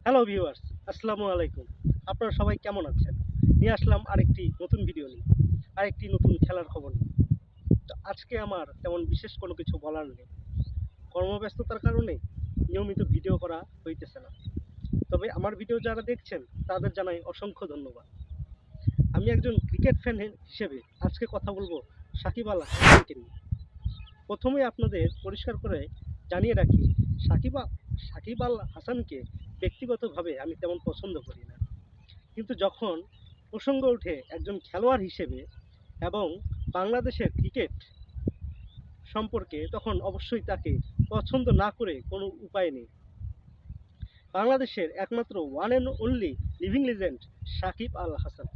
Hello viewers, আসসালামু আলাইকুম। আপনারা সবাই কেমন আছেন? নিয়ে আসলাম আরেকটি নতুন ভিডিও নিয়ে, আরেকটি নতুন খেলার খবর নিয়ে। তো আজকে আমার তেমন বিশেষ কোনো কিছু বলার নেই। কর্মব্যস্ততার কারণে নিয়মিত ভিডিও করা হইতেছে না। তবে আমার ভিডিও যারা দেখছেন তাদের জানাই অসংখ্য ধন্যবাদ। আমি একজন ক্রিকেট ফ্যান হিসেবে আজকে কথা বলবো সাকিব আল হাসানকে নিয়ে। প্রথমেই আপনাদের পরিষ্কার করে জানিয়ে রাখি, সাকিব আ সাকিব আল হাসানকে ব্যক্তিগতভাবে আমি তেমন পছন্দ করি না। কিন্তু যখন প্রসঙ্গ ওঠে একজন খেলোয়াড় হিসেবে এবং বাংলাদেশের ক্রিকেট সম্পর্কে, তখন অবশ্যই তাকে পছন্দ না করে কোনো উপায় নেই। বাংলাদেশের একমাত্র one and only living legend Sakib Al Hasan.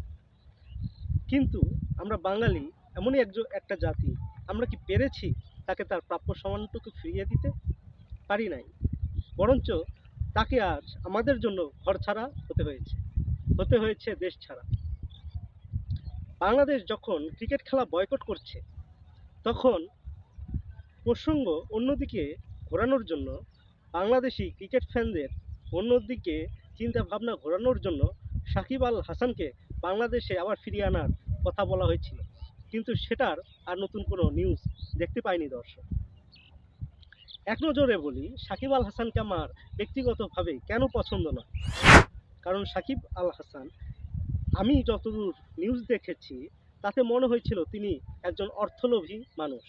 কিন্তু আমরা বাঙালি এমনই একটা জাতি, আমরা কি পেরেছি তাকে তার প্রাপ্য সম্মানটুকু ফিরিয়ে দিতে? পারি নাই। বরঞ্চ তাকে আজ আমাদের জন্য ঘর ছাড়া হতে হয়েছে দেশ ছাড়া। বাংলাদেশ যখন ক্রিকেট খেলা বয়কট করছে, তখন প্রসঙ্গ অন্যদিকে ঘোরানোর জন্য, বাংলাদেশি ক্রিকেট ফ্যানদের অন্যদিকে চিন্তা ভাবনা ঘোরানোর জন্য সাকিব আল হাসানকে বাংলাদেশে আবার ফিরিয়ে আনার কথা বলা হয়েছিল। কিন্তু সেটার আর নতুন কোনো নিউজ দেখতে পাইনি দর্শক। এক নজরে বলি, সাকিব আল হাসানকে আমার ব্যক্তিগতভাবে কেন পছন্দ নয়। কারণ সাকিব আল হাসান, আমি যতদূর নিউজ দেখেছি তাতে মনে হয়েছিল তিনি একজন অর্থলোভী মানুষ।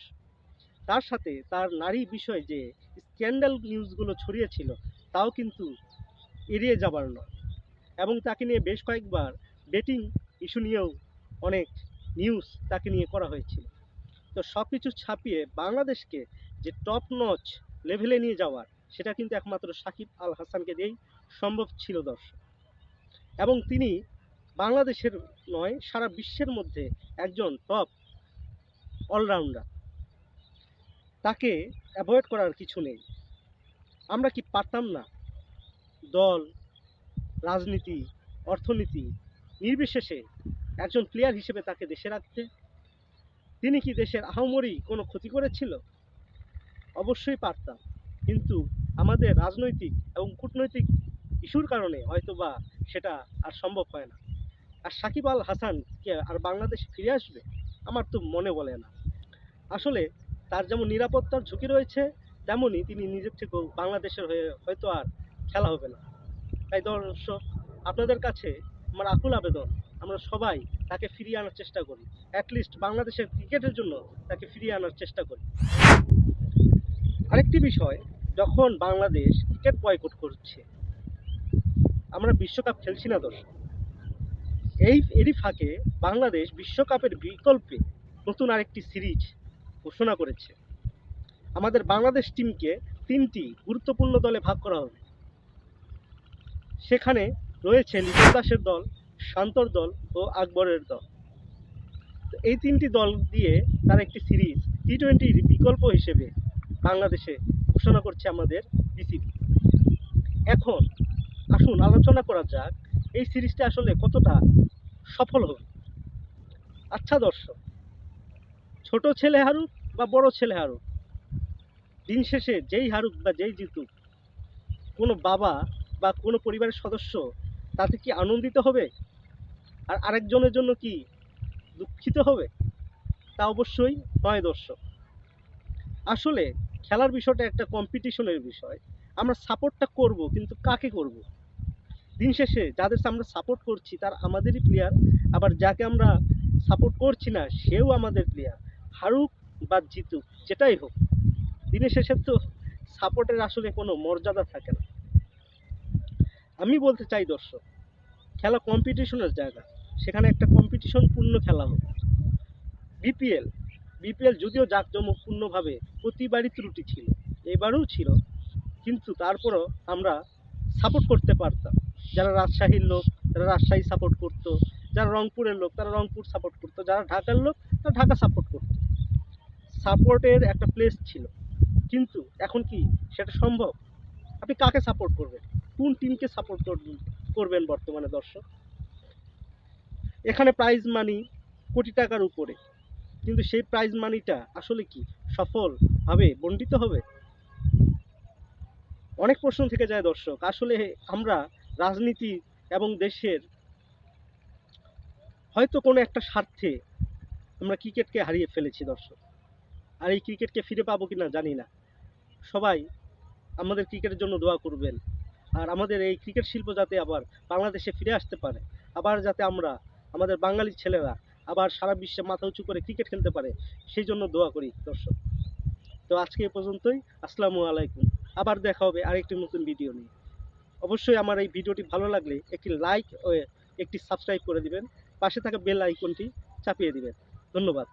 তার সাথে তার নারী বিষয়ে যে স্ক্যান্ডাল নিউজগুলো ছড়িয়েছিল তাও কিন্তু এড়িয়ে যাবার নয়। এবং তাকে নিয়ে বেশ কয়েকবার বেটিং ইস্যু নিয়েও অনেক নিউজ তাকে নিয়ে করা হয়েছিল। তো সব কিছু ছাপিয়ে বাংলাদেশকে যে টপ নচ লেভেলে নিয়ে যাওয়ার, সেটা কিন্তু একমাত্র সাকিব আল হাসানকে দিয়েই সম্ভব ছিল দর্শক। এবং তিনি বাংলাদেশের নয়, সারা বিশ্বের মধ্যে একজন টপ অলরাউন্ডার। তাকে অ্যাভয়েড করার কিছু নেই। আমরা কি পারতাম না দল, রাজনীতি, অর্থনীতি নির্বিশেষে একজন প্লেয়ার হিসেবে তাকে দেশে রাখতে? তিনি কি দেশের আহামরি কোনো ক্ষতি করেছিল? অবশ্যই পারতাম। কিন্তু আমাদের রাজনৈতিক এবং কূটনৈতিক ইস্যুর কারণে হয়তোবা সেটা আর সম্ভব হয় না। আর সাকিব আল হাসান কে আর বাংলাদেশে ফিরে আসবে? আমার তো মনে বলে না। আসলে তার যেমন নিরাপত্তার ঝুঁকি রয়েছে, তেমনই তিনি নিজের থেকেও বাংলাদেশের হয়ে হয়তো আর খেলা হবে না। তাই দর্শক, আপনাদের কাছে আমার আকুল আবেদন, আমরা সবাই তাকে ফিরিয়ে আনার চেষ্টা করি। অ্যাটলিস্ট বাংলাদেশের ক্রিকেটের জন্য তাকে ফিরিয়ে আনার চেষ্টা করি। আরেকটি বিষয়, যখন বাংলাদেশ ক্রিকেট বয়কট করছে, আমরা বিশ্বকাপ খেলছি না দর্শক। এরই ফাঁকে বাংলাদেশ বিশ্বকাপের বিকল্পে নতুন আরেকটি সিরিজ ঘোষণা করেছে। আমাদের বাংলাদেশ টিমকে তিনটি গুরুত্বপূর্ণ দলে ভাগ করা হবে। সেখানে রয়েছে লিটন দাসের দল, শান্তর দল ও আকবরের দল। তো এই তিনটি দল দিয়ে তার একটি সিরিজ টি-20 বিকল্প হিসেবে বাংলাদেশে ঘোষণা করছে আমাদের বিসিবি। এখন আসুন আলোচনা করা যাক, এই সিরিজটা আসলে কতটা সফল হবে। আচ্ছা দর্শক, ছোট ছেলে হারুক বা বড় ছেলে হারুক, দিন শেষে যেই হারুক বা যেই জিতুক, কোনো বাবা বা কোনো পরিবারের সদস্য তাতে কি আনন্দিত হবে? আর আরেকজনের জন্য কি দুঃখিত হবে? তা অবশ্যই নয় দর্শক। আসলে খেলার বিষয়টা একটা কম্পিটিশনের বিষয়। আমরা সাপোর্টটা করব, কিন্তু কাকে করব? দিন শেষে যাদের আমরা সাপোর্ট করছি তারা আমাদেরই প্লেয়ার, আবার যাকে আমরা সাপোর্ট করছি না সেও আমাদের প্লেয়ার। হারুক বা জিতুক, যেটাই হোক, দিনের শেষে তো সাপোর্টের আসলে কোনো মর্যাদা থাকে না। আমি বলতে চাই দর্শক, খেলা কম্পিটিশনের জায়গা, সেখানে একটা কম্পিটিশন পূর্ণ খেলা হোক। বিপিএল বিপিএল যদিও জাঁকজমকপূর্ণভাবে প্রতিবারই ত্রুটি ছিল, এবারেও ছিল, কিন্তু তারপরও আমরা সাপোর্ট করতে পারতাম। যারা রাজশাহীর লোক তারা রাজশাহী সাপোর্ট করতো, যারা রংপুরের লোক তারা রংপুর সাপোর্ট করতো, যারা ঢাকার লোক তারা ঢাকা সাপোর্ট করতো। সাপোর্টের একটা প্লেস ছিল। কিন্তু এখন কি সেটা সম্ভব? আপনি কাকে সাপোর্ট করবেন? কোন টিমকে সাপোর্ট করবেন বর্তমানে দর্শক? এখানে প্রাইজ মানি কোটি টাকার উপরে, কিন্তু সেই প্রাইজ মানিটা আসলে কি সফলভাবে বণ্টিত হবে? অনেক প্রশ্ন থেকে যায় দর্শক। আসলে আমরা রাজনীতি এবং দেশের হয়তো কোনো একটা স্বার্থে আমরা ক্রিকেটকে হারিয়ে ফেলেছি দর্শক। আর এই ক্রিকেটকে ফিরে পাবো কিনা জানি না। সবাই আমাদের ক্রিকেটের জন্য দোয়া করবেন। আর আমাদের এই ক্রিকেট শিল্প যাতে আবার বাংলাদেশে ফিরে আসতে পারে, আবার যাতে আমরা আমাদের বাঙালি ছেলেরা আবার সারা বিশ্বে মাথা উঁচু করে ক্রিকেট খেলতে পারে, সেই জন্য দোয়া করি দর্শক। তো আজকে এ পর্যন্তই। আসসালামু আলাইকুম। আবার দেখা হবে আরেকটি নতুন ভিডিও নিয়ে। অবশ্যই আমার এই ভিডিওটি ভালো লাগলে একটি লাইক ও একটি সাবস্ক্রাইব করে দিবেন। পাশে থাকা বেল আইকনটি চাপিয়ে দিবেন। ধন্যবাদ।